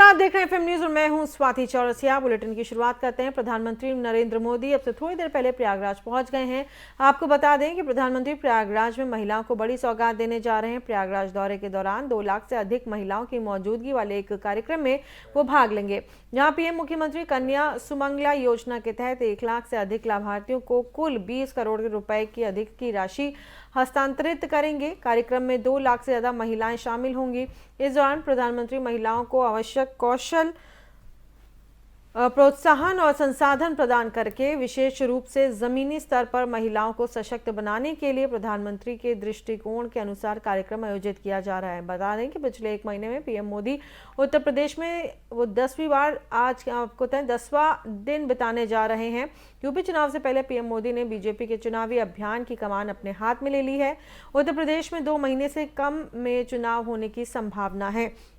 आप देख रहे हैं एफएम न्यूज और मैं हूं स्वाति चौरसिया। बुलेटिन की शुरुआत करते हैं। प्रधानमंत्री नरेंद्र मोदी अब से थोड़ी देर पहले प्रयागराज पहुंच गए हैं। आपको बता दें कि प्रधानमंत्री प्रयागराज में महिलाओं को बड़ी सौगात देने जा रहे हैं। प्रयागराज दौरे के दौरान 2 लाख से अधिक महिलाओं की मौजूदगी वाले एक कार्यक्रम में वो भाग लेंगे, जहां पीएम मुख्यमंत्री कन्या सुमंगला योजना के तहत 1 लाख से अधिक लाभार्थियों को कुल 20 करोड़ रुपए की अधिक की राशि हस्तांतरित करेंगे। कार्यक्रम में 2 लाख से ज्यादा महिलाएं शामिल होंगी। इस दौरान प्रधानमंत्री महिलाओं को आवश्यक कौशल, प्रोत्साहन और संसाधन प्रदान करके विशेष रूप से जमीनी स्तर पर महिलाओं को सशक्त बनाने के लिए प्रधानमंत्री के दृष्टिकोण के अनुसार कार्यक्रम आयोजित किया जा रहा है। बता दें कि पिछले 1 महीने में पीएम मोदी उत्तर प्रदेश में वो 10वीं बार आज आपको 10वां दिन बिताने जा रहे हैं। यूपी चुनाव से पहले पीएम मोदी ने बीजेपी के चुनावी अभियान की कमान अपने हाथ में ले ली है। उत्तर प्रदेश में 2 महीने से कम में चुनाव होने की संभावना है।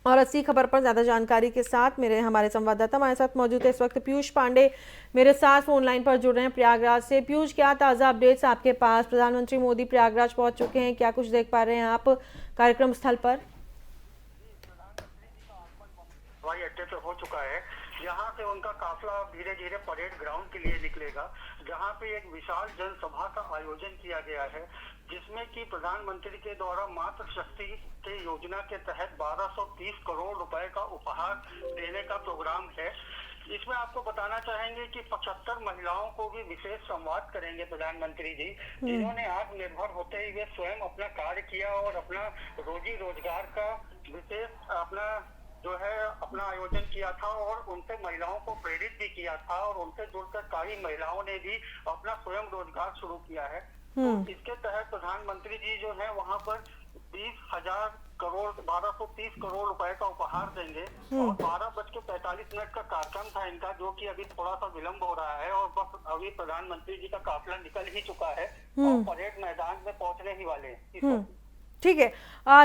और इसी खबर पर ज्यादा जानकारी के साथ हमारे संवाददाता हमारे साथ मौजूद है इस वक्त पीयूष पांडे मेरे साथ फोन लाइन पर जुड़ रहे हैं प्रयागराज से। पीयूष, क्या ताजा अपडेट्स आपके पास? प्रधानमंत्री मोदी प्रयागराज पहुंच चुके हैं, क्या कुछ देख पा रहे हैं आप कार्यक्रम स्थल पर? हवाई अड्डे पे हो चुका है। यहाँ से उनका काफिला धीरे धीरे परेड ग्राउंड के लिए निकलेगा, जहाँ पे एक विशाल जनसभा का आयोजन किया गया है, जिसमें कि प्रधानमंत्री के द्वारा मातृ शक्ति के योजना के तहत 1230 करोड़ रुपए का उपहार देने का प्रोग्राम है। इसमें आपको बताना चाहेंगे कि 75 महिलाओं को भी विशेष संवाद करेंगे प्रधानमंत्री जी, जिन्होंने आत्मनिर्भर होते हुए स्वयं अपना कार्य किया और अपना रोजी रोजगार का विशेष अपना आयोजन किया था और उनसे महिलाओं को प्रेरित भी किया था और उनसे जुड़कर कई महिलाओं ने भी अपना स्वयं रोजगार शुरू किया है। तो इसके तहत प्रधानमंत्री जी जो है वहां पर 1230 करोड़ रुपए का उपहार देंगे और 12:45 का कार्यक्रम था इनका, जो कि अभी थोड़ा सा विलंब हो रहा है और बस अभी प्रधानमंत्री जी का काफिला निकल ही चुका है और परेड मैदान में पहुंचने ही वाले हैं। ठीक है,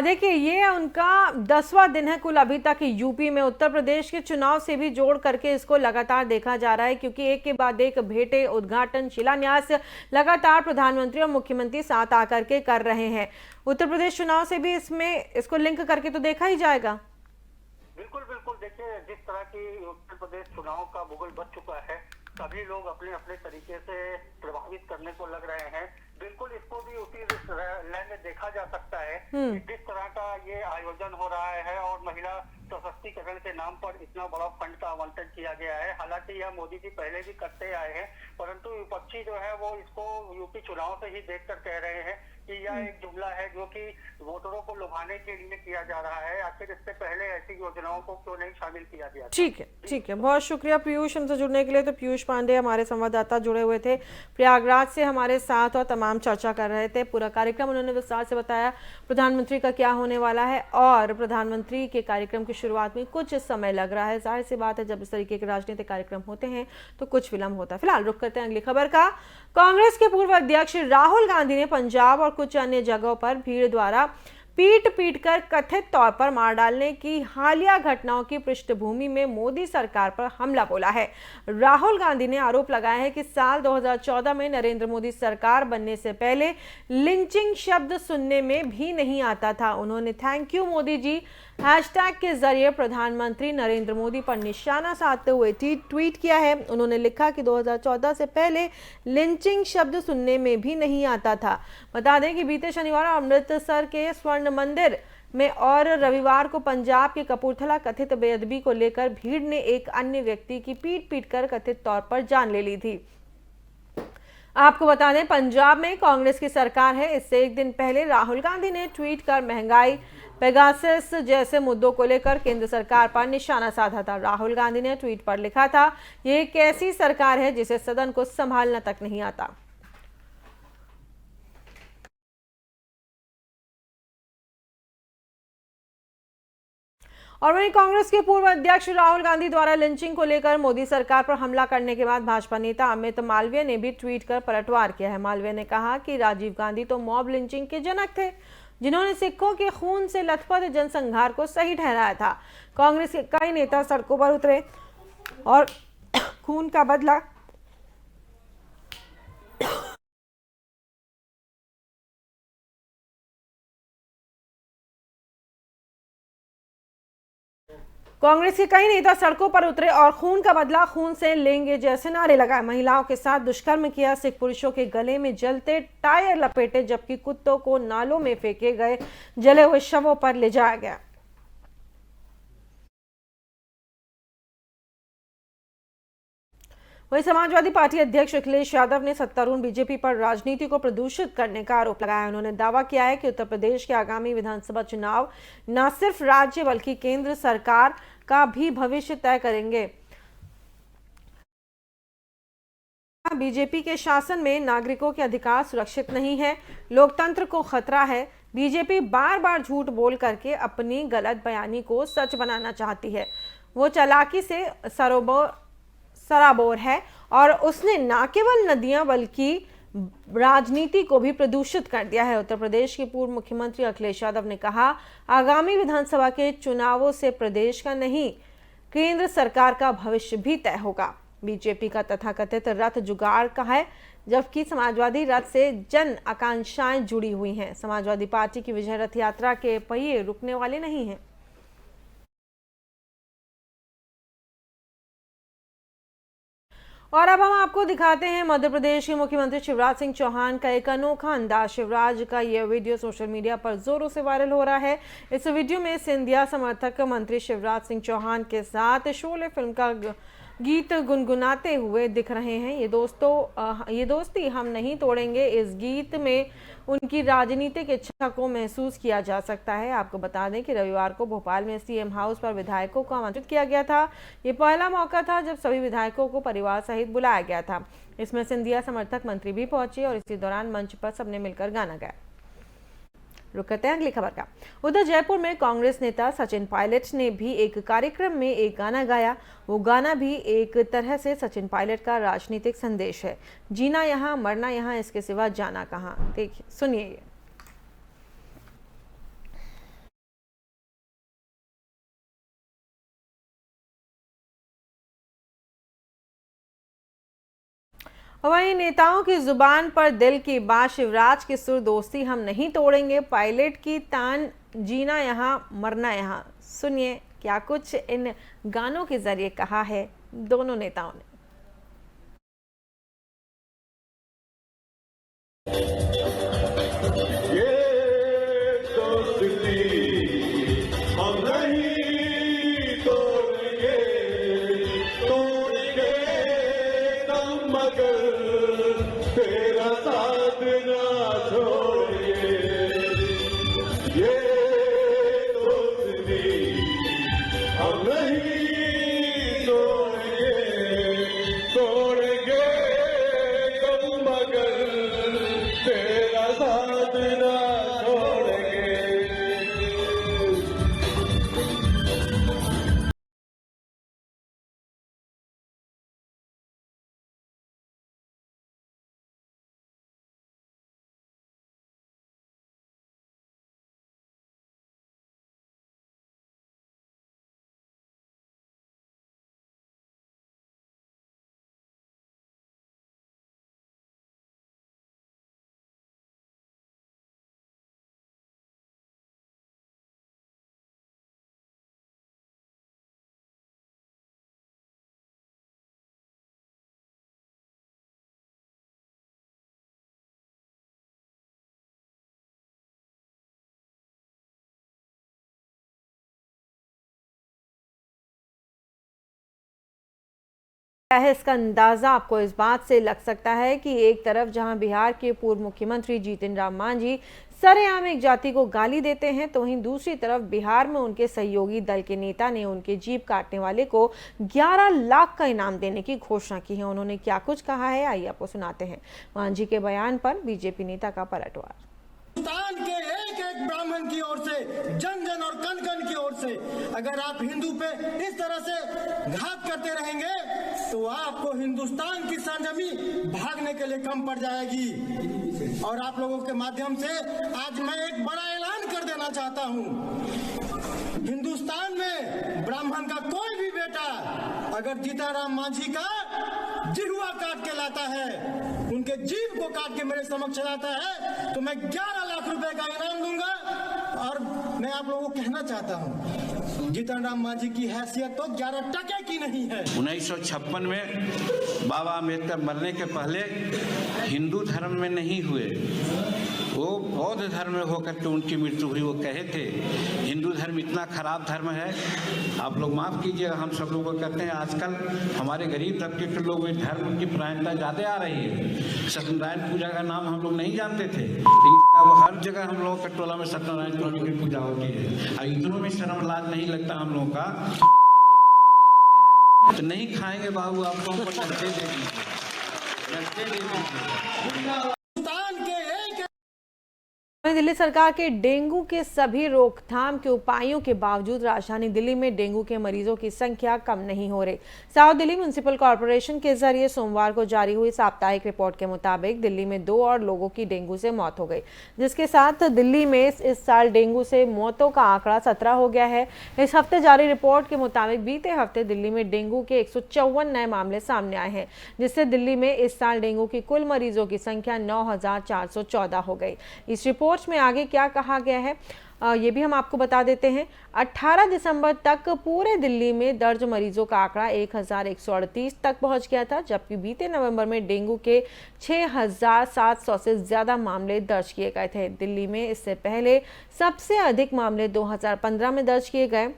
देखिए ये उनका 10वां दिन है कुल अभी तक यूपी में। उत्तर प्रदेश के चुनाव से भी जोड़ करके इसको लगातार देखा जा रहा है, क्योंकि एक के बाद एक भेंटे, उद्घाटन, शिलान्यास लगातार प्रधानमंत्री और मुख्यमंत्री साथ आकर के कर रहे हैं। उत्तर प्रदेश चुनाव से भी इसको लिंक करके तो देखा ही जाएगा। बिल्कुल बिल्कुल, देखिए जिस तरह की उत्तर प्रदेश चुनाव का भूगोल बच चुका है, सभी लोग अपने अपने तरीके से प्रभावित करने को लग रहे हैं। बिल्कुल इसको भी उसी लय में देखा जा सकता है कि जिस तरह का ये आयोजन हो रहा है और महिला सशक्तिकरण के नाम पर इतना बड़ा फंड का आवंटन किया गया है। हालांकि यह मोदी जी पहले भी करते आए हैं, परंतु विपक्षी जो है वो इसको यूपी चुनाव से ही देखकर कह रहे हैं कि यह एक जुमला है जो कि वोटरों को लुभाने के लिए किया जा रहा है। आखिर इससे पहले ऐसी योजनाओं को क्यों नहीं शामिल किया गया? ठीक है, बहुत शुक्रिया पीयूष हमसे जुड़ने के लिए। तो पीयूष पांडे हमारे संवाददाता जुड़े हुए थे प्रयागराज से हमारे साथ और तमाम चर्चा कर रहे थे। पूरा कार्यक्रम उन्होंने विस्तार से बताया प्रधानमंत्री का क्या होने वाला है, और प्रधानमंत्री के कार्यक्रम की शुरुआत में कुछ समय लग रहा है। जाहिर सी बात है, जब इस तरीके के राजनीतिक कार्यक्रम होते हैं तो कुछ विलंब होता है। फिलहाल रुक करते हैं अगली खबर का। कांग्रेस के पूर्व अध्यक्ष राहुल गांधी ने पंजाब और कुछ अन्य जगहों पर भीड़ द्वारा पीट कर कथित तौर पर मार डालने की हालिया घटनाओं की पृष्ठभूमि में मोदी सरकार पर हमला बोला है। राहुल गांधी ने आरोप लगाया है कि साल 2014 में नरेंद्र मोदी सरकार बनने से पहले लिंचिंग शब्द सुनने में भी नहीं आता था। उन्होंने thank you Modi ji hashtag के जरिए प्रधानमंत्री नरेंद्र मोदी पर निशाना साधते हुए ट्वीट किया है। उन्होंने लिखा कि 2014 से पहले लिंचिंग शब्द सुनने में भी नहीं आता था। बता दें कि बीते शनिवार अमृतसर के स्वर्ण मंदिर में और रविवार को पंजाब के कपूरथला कथित बेअदबी को लेकर भीड़ ने एक अन्य व्यक्ति की पीट कर कथित तौर पर जान ले ली थी। आपको बता दें, पंजाब में कांग्रेस की सरकार है। इससे एक दिन पहले राहुल गांधी ने ट्वीट कर महंगाई, पेगासस जैसे मुद्दों को लेकर केंद्र सरकार पर निशाना साधा था। राहुल गांधी ने ट्वीट पर लिखा था, ये एक ऐसी सरकार है जिसे सदन को संभालना तक नहीं आता। और वहीं कांग्रेस के पूर्व अध्यक्ष राहुल गांधी द्वारा लिंचिंग को लेकर मोदी सरकार पर हमला करने के बाद भाजपा नेता अमित मालवीय ने भी ट्वीट कर पलटवार किया है। मालवीय ने कहा कि राजीव गांधी तो मॉब लिंचिंग के जनक थे, जिन्होंने सिखों के खून से लथपथ जनसंहार को सही ठहराया था। कांग्रेस के कई नेता सड़कों पर उतरे और खून का बदला कांग्रेस के कई नेता सड़कों पर उतरे और खून का बदला खून से लेंगे जैसे नारे लगाए। महिलाओं के साथ दुष्कर्म किया, सिख पुरुषों के गले में जलते टायर लपेटे, जबकि कुत्तों को नालों में फेंके गए जले हुए शवों पर ले जाया गया। वहीं समाजवादी पार्टी अध्यक्ष अखिलेश यादव ने सत्तारूढ़ बीजेपी पर राजनीति को प्रदूषित करने का आरोप लगाया। उन्होंने दावा किया है कि उत्तर प्रदेश के आगामी विधानसभा चुनाव न सिर्फ राज्य बल्कि केंद्र सरकार का भी भविष्य तय करेंगे। बीजेपी के शासन में नागरिकों के अधिकार सुरक्षित नहीं है, लोकतंत्र को खतरा है। बीजेपी बार बार झूठ बोल करके अपनी गलत बयानी को सच बनाना चाहती है। वो चालाकी से सराबोर है और उसने न केवल नदियां बल्कि राजनीति को भी प्रदूषित कर दिया है। उत्तर प्रदेश के पूर्व मुख्यमंत्री अखिलेश यादव ने कहा, आगामी विधानसभा के चुनावों से प्रदेश का नहीं केंद्र सरकार का भविष्य भी तय होगा। बीजेपी का तथाकथित रथ जुगाड़ का है, जबकि समाजवादी रथ से जन आकांक्षाएं जुड़ी हुई हैं। समाजवादी पार्टी की विजय रथ यात्रा के पहिए रुकने वाले नहीं हैं। और अब हम आपको दिखाते हैं मध्य प्रदेश के मुख्यमंत्री शिवराज सिंह चौहान का एक अनोखा अंदाज। शिवराज का यह वीडियो सोशल मीडिया पर जोरों से वायरल हो रहा है। इस वीडियो में सिंधिया समर्थक मंत्री शिवराज सिंह चौहान के साथ शोले फिल्म का गीत गुनगुनाते हुए दिख रहे हैं। ये दोस्ती हम नहीं तोड़ेंगे, इस गीत में उनकी राजनीतिक इच्छा को महसूस किया जा सकता है। आपको बता दें कि रविवार को भोपाल में सीएम हाउस पर विधायकों को आमंत्रित किया गया था। ये पहला मौका था जब सभी विधायकों को परिवार सहित बुलाया गया था। इसमें सिंधिया समर्थक मंत्री भी पहुंचे और इसी दौरान मंच पर सबने मिलकर गाना गाया। रुक करते हैं अगली खबर का। उधर जयपुर में कांग्रेस नेता सचिन पायलट ने भी एक कार्यक्रम में एक गाना गाया। वो गाना भी एक तरह से सचिन पायलट का राजनीतिक संदेश है। जीना यहाँ मरना यहाँ, इसके सिवा जाना कहाँ। देखिए, सुनिए ये। वहीं नेताओं की जुबान पर दिल की बात, शिवराज की सुर दोस्ती हम नहीं तोड़ेंगे, पायलट की तान जीना यहाँ मरना यहाँ। सुनिए क्या कुछ इन गानों के जरिए कहा है दोनों नेताओं ने। है इसका अंदाजा आपको इस बात से लग सकता है कि एक तरफ जहां बिहार के पूर्व मुख्यमंत्री जीतन राम मांझी सरेआम एक जाति को गाली देते हैं, तो वहीं दूसरी तरफ बिहार में उनके सहयोगी दल के नेता ने उनके जीप काटने वाले को 11 लाख का इनाम देने की घोषणा की है। उन्होंने क्या कुछ कहा है, आइए आपको सुनाते हैं। मांझी के बयान पर बीजेपी नेता का पलटवार। हिंदुस्तान के एक एक ब्राह्मण की ओर से, जन जन और कण कण की ओर से अगर आप हिंदू पे इस तरह से घात करते रहेंगे तो आपको हिंदुस्तान की सरजमी भागने के लिए कम पड़ जाएगी। और आप लोगों के माध्यम से आज मैं एक बड़ा ऐलान कर देना चाहता हूं, हिंदुस्तान में ब्राह्मण का कोई भी बेटा अगर जीताराम मांझी का जिहुआ काट के लाता है, उनके जीभ को काट के मेरे समक्ष लाता है, तो मैं 11 लाख रुपए का इनाम दूंगा। और मैं आप लोगों को कहना चाहता हूं, जीतन राम मांझी की हैसियत तो 11 टके की नहीं है। 1956 में बाबा अम्बेडकर मरने के पहले हिंदू धर्म में नहीं हुए, वो बौद्ध धर्म में होकर के उनकी मृत्यु हुई। वो कहे थे हिंदू धर्म इतना खराब धर्म है, आप लोग माफ़ कीजिएगा, हम सब लोग को कहते हैं आजकल हमारे गरीब तबके के लोग में धर्म की प्रायणता ज़्यादा आ रही है। सत्यनारायण पूजा का नाम हम लोग नहीं जानते थे, लेकिन अब हर जगह हम लोगों के टोला में सत्यनारायण स्वामी की पूजा होती है। और इतनों में शर्म लाज नहीं लगता हम लोगों का, तो नहीं खाएंगे बाबू, आप लोगों को डरते दे दीजिए। वहीं दिल्ली सरकार के डेंगू के सभी रोकथाम के उपायों के बावजूद राजधानी दिल्ली में डेंगू के मरीजों की संख्या कम नहीं हो रही। साउथ दिल्ली म्युनिसिपल कॉर्पोरेशन के जरिए सोमवार को जारी हुई साप्ताहिक रिपोर्ट के मुताबिक दिल्ली में 2 और लोगों की डेंगू से मौत हो गई, जिसके साथ दिल्ली में इस साल डेंगू से मौतों का आंकड़ा 17 हो गया है। इस हफ्ते जारी रिपोर्ट के मुताबिक बीते हफ्ते दिल्ली में डेंगू के 154 नए मामले सामने आए हैं, जिससे दिल्ली में इस साल डेंगू की कुल मरीजों की संख्या 9,414 हो गई। इस रिपोर्ट में आगे क्या कहा गया है ये भी हम आपको बता देते हैं। 18 दिसंबर तक पूरे दिल्ली में दर्ज मरीजों का आंकड़ा 1,138 तक पहुंच गया था, जबकि बीते नवंबर में डेंगू के 6,700 से ज्यादा मामले दर्ज किए गए थे। दिल्ली में इससे पहले सबसे अधिक मामले 2015 में दर्ज किए गए,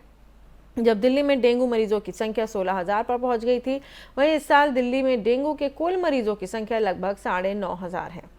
जब दिल्ली में डेंगू मरीजों की संख्या 16,000 पर पहुंच गई थी। वहीं इस साल दिल्ली में डेंगू के कुल मरीजों की संख्या लगभग 9,500 है।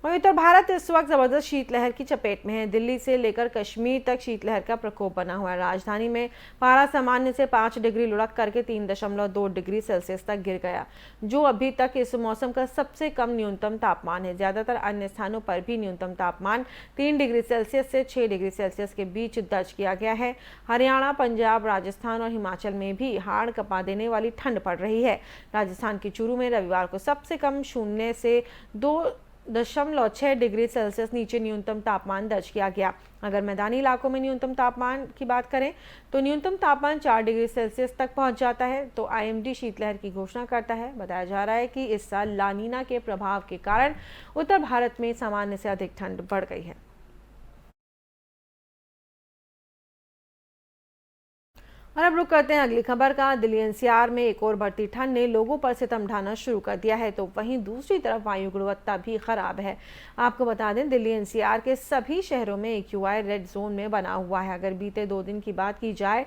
वहीं उत्तर भारत इस वक्त जबरदस्त शीतलहर की चपेट में है। दिल्ली से लेकर कश्मीर तक शीतलहर का प्रकोप बना हुआ है। राजधानी में पारा सामान्य से 5 डिग्री लुढ़क करके 3.2 डिग्री सेल्सियस तक गिर गया, जो अभी तक इस मौसम का सबसे कम न्यूनतम तापमान है। ज्यादातर अन्य स्थानों पर भी न्यूनतम तापमान 3 डिग्री सेल्सियस से 6 डिग्री सेल्सियस के बीच दर्ज किया गया है। हरियाणा, पंजाब, राजस्थान और हिमाचल में भी हाड़ कपा देने वाली ठंड पड़ रही है। राजस्थान के चूरू में रविवार को सबसे कम 0 से 2.6 डिग्री सेल्सियस नीचे न्यूनतम तापमान दर्ज किया गया। अगर मैदानी इलाकों में न्यूनतम तापमान की बात करें तो न्यूनतम तापमान 4 डिग्री सेल्सियस तक पहुंच जाता है। तो आईएमडी शीतलहर की घोषणा करता है। बताया जा रहा है कि इस साल लानीना के प्रभाव के कारण उत्तर भारत में सामान्य से अधिक ठंड बढ़ गई है। और अब रुक करते हैं अगली खबर का। दिल्ली एनसीआर में एक और बढ़ती ठंड ने लोगों पर सितम ढाना शुरू कर दिया है, तो वहीं दूसरी तरफ वायु गुणवत्ता भी खराब है। आपको बता दें, दिल्ली एनसीआर के सभी शहरों में AQI रेड जोन में बना हुआ है। अगर बीते 2 दिन की बात की जाए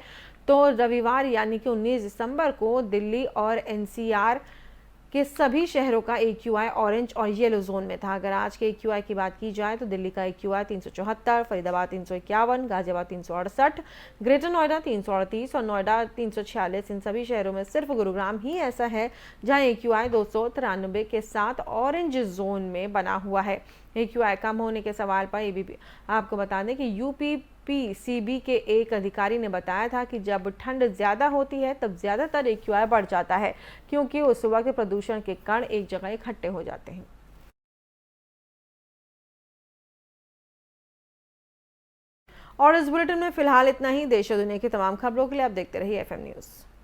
तो रविवार यानी कि 19 दिसंबर को दिल्ली और एनसीआर के सभी शहरों का AQI ऑरेंज और येलो जोन में था। अगर आज के AQI की बात की जाए तो दिल्ली का AQI 374, फरीदाबाद 351, गाजियाबाद 368, ग्रेटर नोएडा 338 और नोएडा 346। इन सभी शहरों में सिर्फ गुरुग्राम ही ऐसा है जहां AQI 293 के साथ ऑरेंज जोन में बना हुआ है। AQI कम होने के सवाल पर ABP आपको बता दें कि UPPCB के एक अधिकारी ने बताया था कि जब ठंड ज़्यादा होती है तब ज़्यादातर AQI बढ़ जाता है, क्योंकि उस वक्त प्रदूषण के कण एक जगह इकट्ठे हो जाते हैं। और इस बुलेटिन में फिलहाल इतना ही। देश और दुनिया की तमाम खबरों के लिए आप देखते रहिए FM न्यूज़।